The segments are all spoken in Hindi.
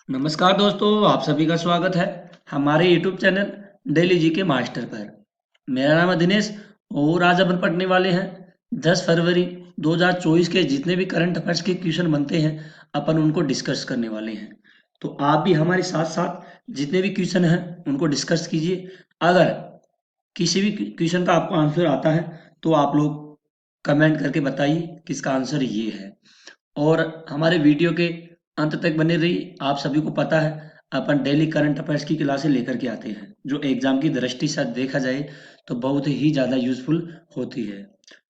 नमस्कार दोस्तों, आप सभी का स्वागत है हमारे YouTube चैनल डेली जी के मास्टर पर। मेरा नाम है दिनेश और आज अपन पढ़ने वाले हैं 10 फरवरी 2024 के जितने भी करंट अफेयर्स के क्वेश्चन बनते हैं अपन उनको डिस्कस करने वाले हैं। तो आप भी हमारे साथ साथ जितने भी क्वेश्चन हैं उनको डिस्कस कीजिए। अगर किसी भी क्वेश्चन का आपको आंसर आता है तो आप लोग कमेंट करके बताइए किसका आंसर ये है। और हमारे वीडियो के अंत तक बने रहिए। आप सभी को पता है अपन डेली करंट अफेयर्स की क्लासें लेकर के आते हैं जो एग्जाम की दृष्टि से देखा जाए तो बहुत ही ज़्यादा यूजफुल होती है।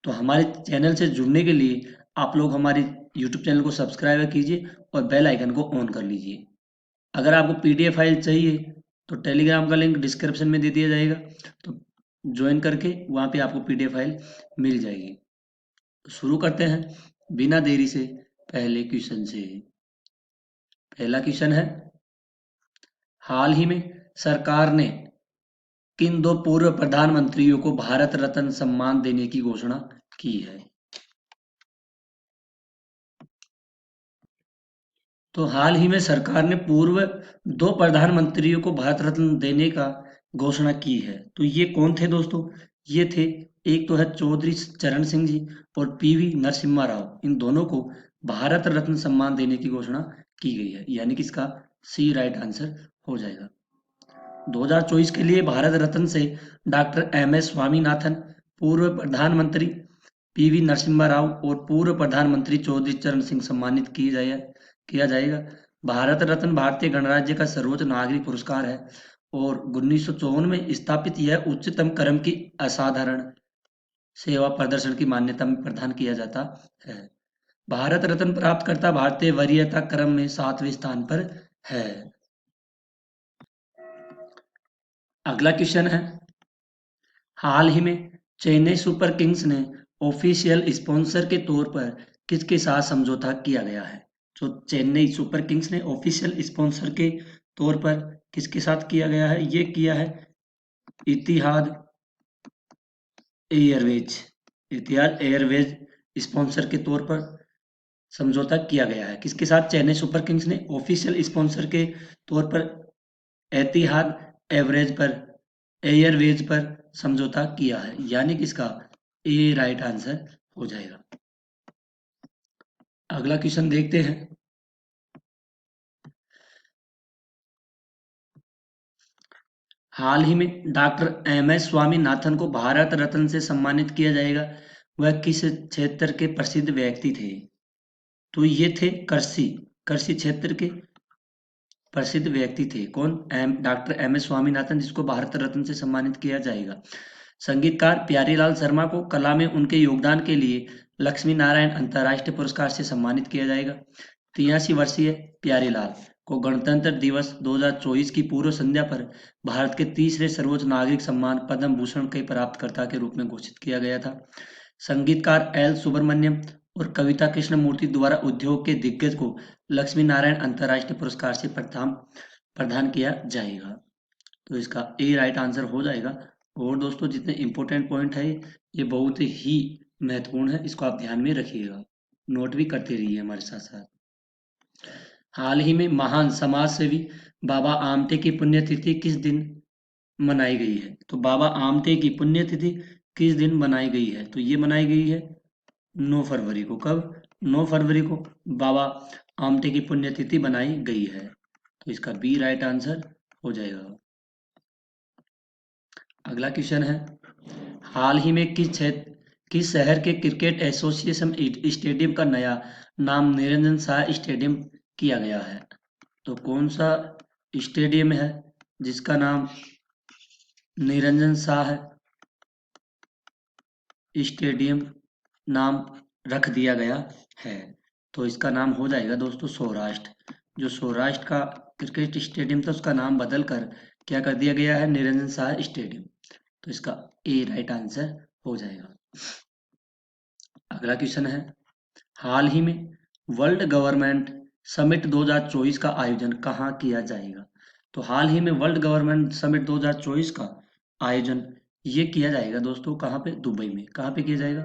तो हमारे चैनल से जुड़ने के लिए आप लोग हमारे यूट्यूब चैनल को सब्सक्राइब कीजिए और बेल आइकन को ऑन कर लीजिए। अगर आपको पीडीएफ फाइल चाहिए तो टेलीग्राम का लिंक डिस्क्रिप्शन में दे दिया जाएगा, तो ज्वाइन करके वहाँ पे आपको पीडीएफ फाइल मिल जाएगी। तो शुरू करते हैं बिना देरी से पहले क्वेश्चन से। पहला क्वेश्चन है, हाल ही में सरकार ने किन दो पूर्व प्रधानमंत्रियों को भारत रत्न सम्मान देने की घोषणा की है? तो हाल ही में सरकार ने पूर्व दो प्रधानमंत्रियों को भारत रत्न देने का घोषणा की है। तो ये कौन थे दोस्तों? ये थे, एक तो है चौधरी चरण सिंह जी और पीवी नरसिम्हा राव। इन दोनों को भारत रत्न सम्मान देने की घोषणा की गई है, यानी कि इसका सी राइट आंसर हो जाएगा। 2024 के लिए भारत रत्न से डॉक्टर एम एस स्वामीनाथन, पूर्व प्रधानमंत्री पीवी नरसिम्हा राव और पूर्व प्रधानमंत्री चौधरी चरण सिंह सम्मानित किया जाएगा। भारत रत्न भारतीय गणराज्य का सर्वोच्च नागरिक पुरस्कार है और 1954 में स्थापित यह उच्चतम क्रम की असाधारण सेवा प्रदर्शन की मान्यता में प्रदान किया जाता है। भारत रत्न प्राप्तकर्ता भारतीय वरीयता क्रम में 7वें स्थान पर है। अगला क्वेश्चन है, हाल ही में चेन्नई सुपर किंग्स ने ऑफिशियल स्पॉन्सर के तौर पर किसके साथ समझौता किया गया है? जो चेन्नई सुपर किंग्स ने ऑफिशियल स्पॉन्सर के तौर पर किसके साथ किया गया है? ये किया है Etihad Airways. Etihad Airways sponsor के तौर पर समझौता किया गया है। किसके साथ? चेन्नई सुपर किंग्स ने ऑफिशियल स्पॉन्सर के तौर पर एतिहाद एयरवेज पर समझौता किया है, यानी कि इसका ए राइट आंसर हो जाएगा। अगला क्वेश्चन देखते हैं, हाल ही में डॉक्टर एम एस स्वामीनाथन को भारत रत्न से सम्मानित किया जाएगा, वह किस क्षेत्र के प्रसिद्ध व्यक्ति थे? तो ये थे कृषि कृषि क्षेत्र के प्रसिद्ध व्यक्ति थे। कौन? डॉक्टर एम एस स्वामीनाथन, जिसको भारत रत्न से सम्मानित किया जाएगा। संगीतकार प्यारीलाल शर्मा को कला में उनके योगदान के लिए लक्ष्मी नारायण अंतर्राष्ट्रीय पुरस्कार से सम्मानित किया जाएगा। 83 वर्षीय प्यारीलाल को गणतंत्र दिवस 2024 की पूर्व संध्या पर भारत के तीसरे सर्वोच्च नागरिक सम्मान पद्म भूषण के प्राप्तकर्ता के रूप में घोषित किया गया था। संगीतकार एल सुब्रमण्यम और कविता कृष्णमूर्ति द्वारा उद्योग के दिग्गज को लक्ष्मी नारायण अंतर्राष्ट्रीय पुरस्कार से प्रदान किया जाएगा। तो इसका ए राइट आंसर हो जाएगा। और दोस्तों, जितने इंपॉर्टेंट पॉइंट है ये बहुत ही महत्वपूर्ण है, इसको आप ध्यान में रखिएगा, नोट भी करते रहिए हमारे साथ साथ। हाल ही में महान समाज सेवी बाबा आमटे की पुण्यतिथि किस दिन मनाई गई है? तो बाबा आमटे की पुण्यतिथि किस दिन मनाई गई है? तो ये मनाई गई है 9 फरवरी को। कब? 9 फरवरी को बाबा आमटे की पुण्यतिथि बनाई गई है। तो इसका बी राइट आंसर हो जाएगा। अगला क्वेश्चन है, हाल ही में किस शहर के क्रिकेट एसोसिएशन स्टेडियम का नया नाम निरंजन शाह स्टेडियम किया गया है? तो कौन सा स्टेडियम है जिसका नाम निरंजन शाह स्टेडियम नाम रख दिया गया है? तो इसका नाम हो जाएगा दोस्तों सौराष्ट्र। जो सौराष्ट्र का क्रिकेट स्टेडियम था उसका नाम बदल कर क्या कर दिया गया है? निरंजन शाह स्टेडियम। तो इसका ए राइट आंसर हो जाएगा। अगला क्वेश्चन है, हाल ही में वर्ल्ड गवर्नमेंट समिट 2024 का आयोजन कहाँ किया जाएगा? तो हाल ही में वर्ल्ड गवर्नमेंट समिट 2024 का आयोजन ये किया जाएगा दोस्तों, कहाँ पे? दुबई में। कहाँ पे किया जाएगा?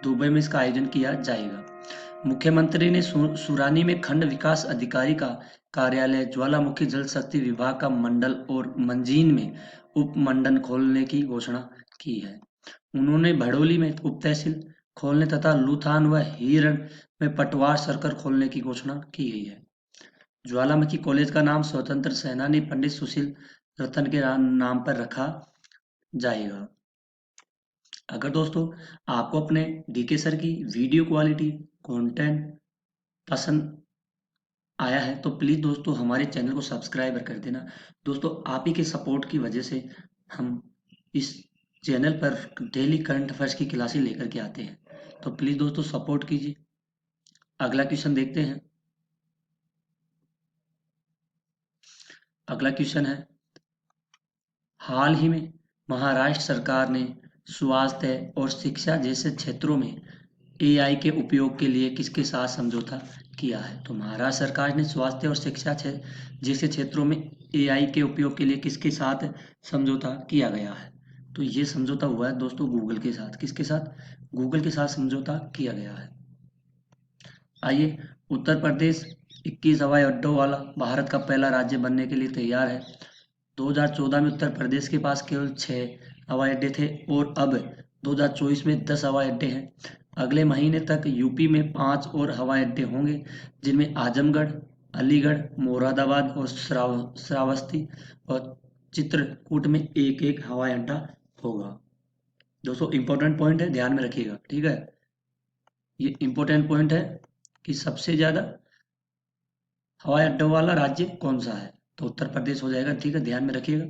दुबई में इसका आयोजन किया जाएगा। मुख्यमंत्री ने सुरानी में खंड विकास अधिकारी का कार्यालय, ज्वालामुखी जल शक्ति विभाग का मंडल और मंजीन में उपमंडल खोलने की घोषणा की है। उन्होंने भड़ोली में उप तहसील खोलने तथा लुथान व हीरन में पटवार सर्कल खोलने की घोषणा की गई है। ज्वालामुखी कॉलेज का नाम स्वतंत्र सेनानी पंडित सुशील रतन के नाम पर रखा जाएगा। अगर दोस्तों आपको अपने डीके सर की वीडियो क्वालिटी कंटेंट पसंद आया है तो प्लीज़ दोस्तों हमारे चैनल को सब्सक्राइब कर देना। दोस्तों आप ही के सपोर्ट की वजह से हम इस चैनल पर डेली करंट अफेयर्स की क्लासें लेकर के आते हैं, तो प्लीज़ दोस्तों सपोर्ट कीजिए। अगला क्वेश्चन देखते हैं। अगला क्वेश्चन है, हाल ही में महाराष्ट्र सरकार ने स्वास्थ्य और शिक्षा जैसे क्षेत्रों में एआई के उपयोग के लिए किसके साथ समझौता किया है? तो महाराष्ट्र सरकार ने स्वास्थ्य और शिक्षा जैसे क्षेत्रों में एआई के उपयोग के लिए किसके साथ समझौता किया गया है? तो ये समझौता हुआ है दोस्तों गूगल के साथ। किसके साथ? गूगल के साथ समझौता किया गया है। आइए, उत्तर प्रदेश 21 हवाई अड्डों वाला भारत का पहला राज्य बनने के लिए तैयार है। 2014 में उत्तर प्रदेश के पास केवल 6 हवाई अड्डे थे और अब 2024 में 10 हवाई अड्डे हैं। अगले महीने तक यूपी में 5 और हवाई अड्डे होंगे, जिनमें आजमगढ़, अलीगढ़, मुरादाबाद और श्रावस्ती और चित्रकूट में एक एक हवाई अड्डा होगा। दोस्तों इंपॉर्टेंट पॉइंट है, ध्यान में रखिएगा, ठीक है। ये इंपॉर्टेंट पॉइंट है कि सबसे ज्यादा हवाई अड्डों वाला राज्य कौन सा है? तो उत्तर प्रदेश हो जाएगा, ठीक है, ध्यान में रखिएगा।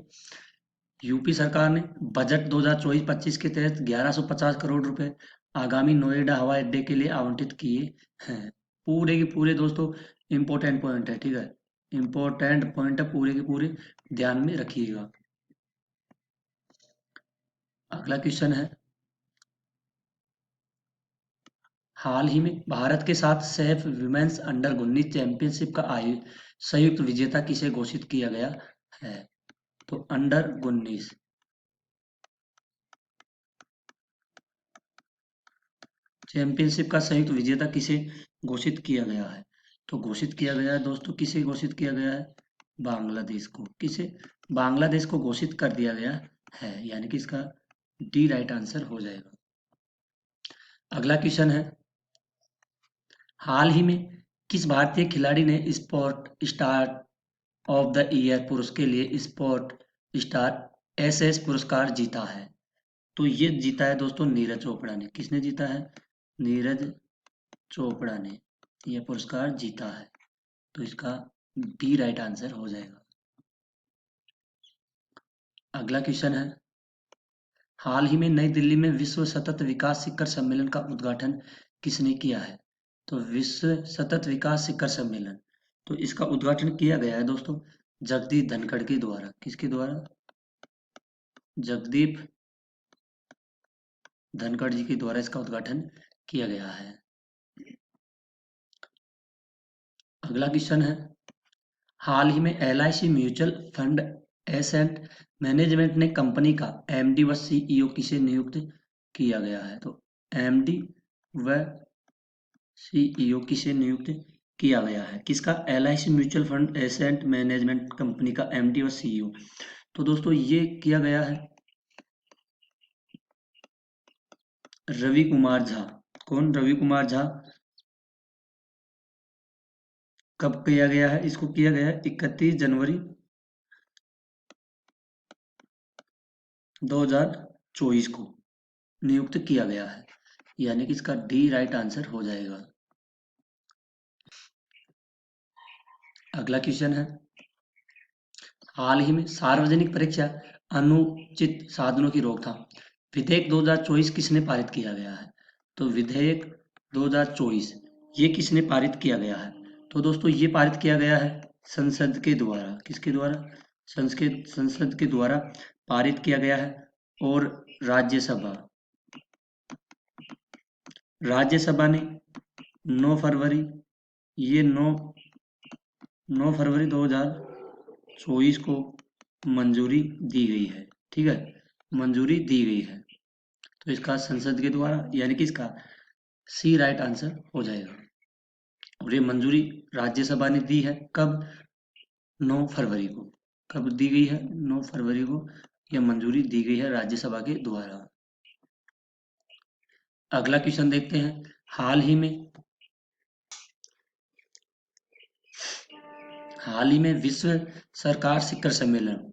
यूपी सरकार ने बजट 2024-25 के तहत 1150 करोड़ रुपए आगामी नोएडा हवाई अड्डे के लिए आवंटित किए हैं। पूरे के पूरे दोस्तों इंपॉर्टेंट पॉइंट है, ठीक है, इंपॉर्टेंट पॉइंट है, पूरे के पूरे ध्यान में रखिएगा। अगला क्वेश्चन है, हाल ही में भारत के साथ सैफ विमेंस अंडर 19 चैंपियनशिप का संयुक्त विजेता किसे घोषित किया गया है? तो अंडर 19 चैंपियनशिप का संयुक्त विजेता किसे घोषित किया गया है? तो घोषित किया गया है दोस्तों, किसे घोषित किया गया है? बांग्लादेश को। किसे? बांग्लादेश को घोषित कर दिया गया है, यानी कि इसका डी राइट आंसर हो जाएगा। अगला क्वेश्चन है, हाल ही में किस भारतीय खिलाड़ी ने sport star of the year पुरस्कार के लिए स्पोर्ट स्टार एसएस पुरस्कार जीता है? तो ये जीता है दोस्तों नीरज चोपड़ा ने। किसने जीता है? नीरज चोपड़ा ने यह पुरस्कार जीता है, तो इसका डी राइट आंसर हो जाएगा। अगला क्वेश्चन है, हाल ही में नई दिल्ली में विश्व सतत विकास शिखर सम्मेलन का उद्घाटन किसने किया है? तो विश्व सतत विकास शिखर सम्मेलन, तो इसका उद्घाटन किया गया है दोस्तों जगदीप धनखड़ के द्वारा। किसके द्वारा? जगदीप धनखड़ जी के द्वारा इसका उद्घाटन किया गया है। अगला क्वेश्चन है, हाल ही में LIC mutual fund asset management ने कंपनी का एमडी व सीईओ किसे नियुक्त किया गया है? तो एमडी व सीईओ किसे नियुक्त किया गया है? किसका? LIC mutual fund asset management company का एमडी व सीईओ। तो दोस्तों ये किया गया है रवि कुमार झा। कौन? रवि कुमार झा। कब किया गया है? इसको किया गया है 31 जनवरी 2024 को नियुक्त किया गया है, यानी कि इसका डी राइट आंसर हो जाएगा। अगला क्वेश्चन है, हाल ही में सार्वजनिक परीक्षा अनुचित साधनों की रोकथाम विधेयक 2024 किसने पारित किया गया है? तो विधेयक 2024 ये किसने पारित किया गया है? तो दोस्तों ये पारित किया गया है संसद के द्वारा। किसके द्वारा? संसद के द्वारा पारित किया गया है। और राज्यसभा राज्यसभा ने 9 फरवरी ये 9 फरवरी 2024 को मंजूरी दी गई है, ठीक है, मंजूरी दी गई है। तो इसका संसद के द्वारा, यानी कि इसका सी राइट आंसर हो जाएगा। और ये मंजूरी राज्यसभा ने दी है कब? 9 फरवरी को। कब दी गई है? 9 फरवरी को यह मंजूरी दी गई है राज्यसभा के द्वारा। अगला क्वेश्चन देखते हैं। हाल ही में विश्व सरकार शिखर सम्मेलन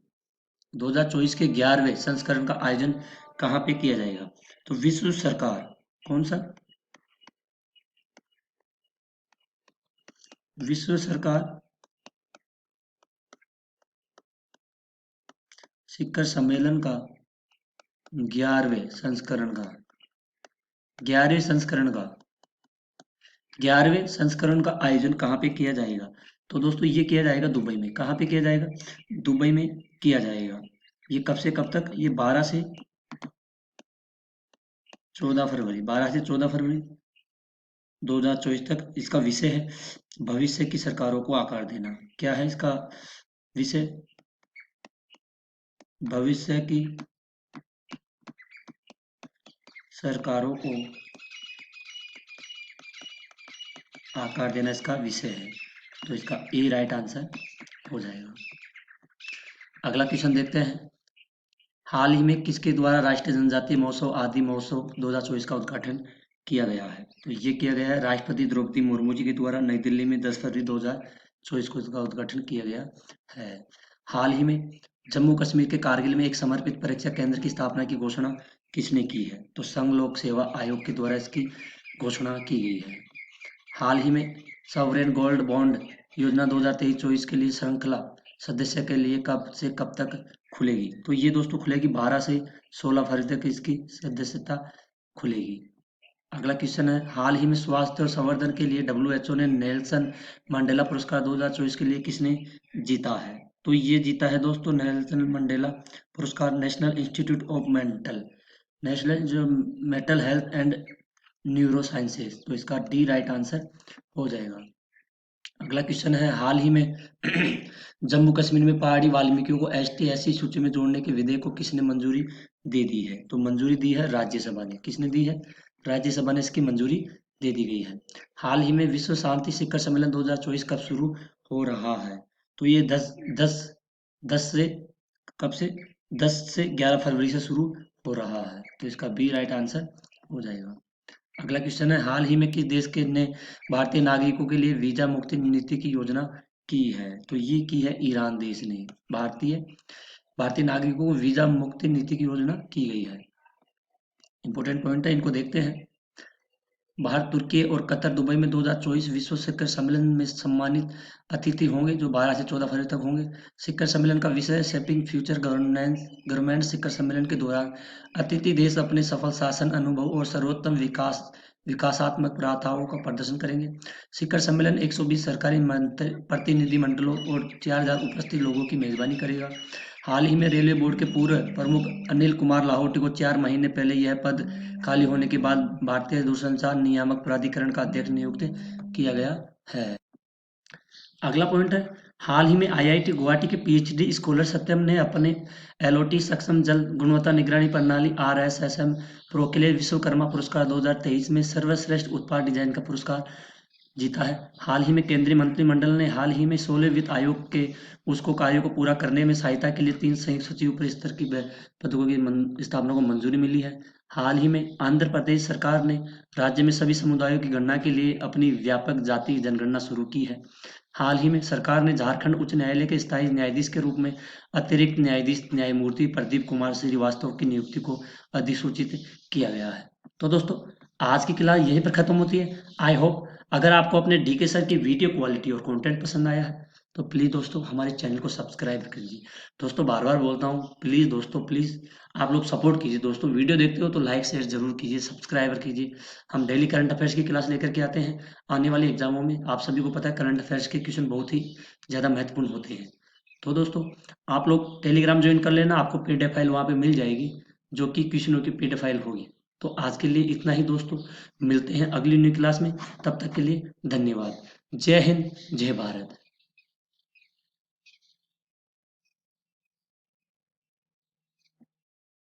2024 के 11वें संस्करण का आयोजन कहाँ पे किया जाएगा? तो विश्व सरकार कौन सा? विश्व सरकार शिखर सम्मेलन का 11वें संस्करण का 11वें संस्करण का आयोजन कहाँ पे किया जाएगा? तो दोस्तों ये किया जाएगा दुबई में। कहाँ पे किया जाएगा? दुबई में किया जाएगा। ये कब से कब तक? ये 12 से 14 फरवरी 12 से 14 फरवरी 2024 तक। इसका विषय है भविष्य की सरकारों को आकार देना। क्या है इसका विषय? भविष्य की सरकारों को आकार देना इसका विषय है। तो इसका ए राइट आंसर हो जाएगा। अगला क्वेश्चन देखते हैं। हाल ही में किसके द्वारा राष्ट्रीय जनजातीय महोत्सव आदि महोत्सव 2024 का उद्घाटन किया गया है? तो ये किया गया है राष्ट्रपति द्रौपदी मुर्मू जी के द्वारा नई दिल्ली में 10 फरवरी 2024 को इसका उद्घाटन किया गया है। हाल ही में जम्मू कश्मीर के कारगिल में एक समर्पित परीक्षा केंद्र की स्थापना की घोषणा किसने की है? तो संघ लोक सेवा आयोग के द्वारा इसकी घोषणा की गई है। हाल ही में सॉवरेन गोल्ड बॉन्ड योजना 2023-24 के लिए श्रृंखला सदस्य के लिए कब से कब तक खुलेगी? तो ये दोस्तों खुलेगी 12 से 16 फरवरी तक इसकी सदस्यता खुलेगी। अगला क्वेश्चन है। हाल ही में स्वास्थ्य और संवर्धन के लिए WHO ने नेल्सन मंडेला पुरस्कार 2024 के लिए किसने जीता है? तो ये जीता है दोस्तों नेल्सन मंडेला पुरस्कार national institute of mental health and neuro sciences. तो इसका डी राइट आंसर हो जाएगा। अगला क्वेश्चन है। हाल ही में जम्मू कश्मीर में पहाड़ी वाल्मीकियों को ST SC सूची में जोड़ने के विधेयक को किसने मंजूरी दे दी है? तो मंजूरी दी है राज्यसभा ने। किसने दी है? राज्यसभा ने इसकी मंजूरी दे दी गई है। हाल ही में विश्व शांति शिखर सम्मेलन 2024 कब शुरू हो रहा है? तो ये 10 से कब से? 10 से 11 फरवरी से शुरू हो रहा है। तो इसका बी राइट आंसर हो जाएगा। अगला क्वेश्चन है। हाल ही में किस देश के ने भारतीय नागरिकों के लिए वीजा मुक्ति नीति की योजना की है? तो ये की है ईरान देश ने। भारतीय नागरिकों को वीजा मुक्ति नीति की योजना की गई है। इंपॉर्टेंट पॉइंट है, इनको देखते हैं। भारत, तुर्की और कतर दुबई में 2024 विश्व शिखर सम्मेलन में सम्मानित अतिथि होंगे, जो 12 से 14 फरवरी तक होंगे। शिखर सम्मेलन का विषय शेपिंग फ्यूचर गवर्नमेंट। शिखर सम्मेलन के दौरान अतिथि देश अपने सफल शासन अनुभव और सर्वोत्तम विकासात्मक प्रथाओं का प्रदर्शन करेंगे। शिखर सम्मेलन 120 सरकारी प्रतिनिधिमंडलों और 4000 उपस्थित लोगों की मेजबानी करेगा। हाल ही में रेलवे बोर्ड के पूर्व प्रमुख अनिल कुमार लाहौटी को 4 महीने पहले यह पद खाली होने के बाद भारतीय दूरसंचार नियामक प्राधिकरण का अध्यक्ष नियुक्त किया गया है। अगला पॉइंट है। हाल ही में IIT गुवाहाटी के PhD स्कॉलर सत्यम ने अपने LOT सक्षम जल गुणवत्ता निगरानी प्रणाली RSSM प्रो के लिए विश्वकर्मा पुरस्कार 2023 में सर्वश्रेष्ठ उत्पाद डिजाइन का पुरस्कार जीता है। हाल ही में केंद्रीय मंत्रिमंडल ने हाल ही में 16वें वित्त आयोग के उसको कार्यों को पूरा करने में सहायता के लिए 3 संयुक्त सचिव ऊपरी स्तर की पदों की स्थापना को मंजूरी मिली है। हाल ही में आंध्र प्रदेश सरकार ने राज्य में सभी समुदायों की गणना के लिए अपनी व्यापक जाति जनगणना शुरू की है। हाल ही में सरकार ने झारखंड उच्च न्यायालय के स्थायी न्यायाधीश के रूप में अतिरिक्त न्यायाधीश न्यायमूर्ति प्रदीप कुमार श्रीवास्तव की नियुक्ति को अधिसूचित किया गया है। तो दोस्तों आज की क्लास यहीं पर खत्म होती है। आई होप अगर आपको अपने DK सर की वीडियो क्वालिटी और कंटेंट पसंद आया है तो प्लीज़ दोस्तों हमारे चैनल को सब्सक्राइब कीजिए। दोस्तों बार बार बोलता हूँ, प्लीज़ दोस्तों प्लीज़ आप लोग सपोर्ट कीजिए। दोस्तों वीडियो देखते हो तो लाइक शेयर जरूर कीजिए, सब्सक्राइबर कीजिए। हम डेली करंट अफेयर्स की क्लास लेकर के आते हैं। आने वाले एग्जामों में आप सभी को पता है करंट अफेयर्स के क्वेश्चन बहुत ही ज़्यादा महत्वपूर्ण होते हैं। तो दोस्तों आप लोग टेलीग्राम ज्वाइन कर लेना, आपको PDF फाइल वहाँ पे मिल जाएगी जो कि क्वेश्चनों की PDF फाइल होगी। तो आज के लिए इतना ही दोस्तों, मिलते हैं अगली न्यू क्लास में। तब तक के लिए धन्यवाद। जय हिंद, जय भारत।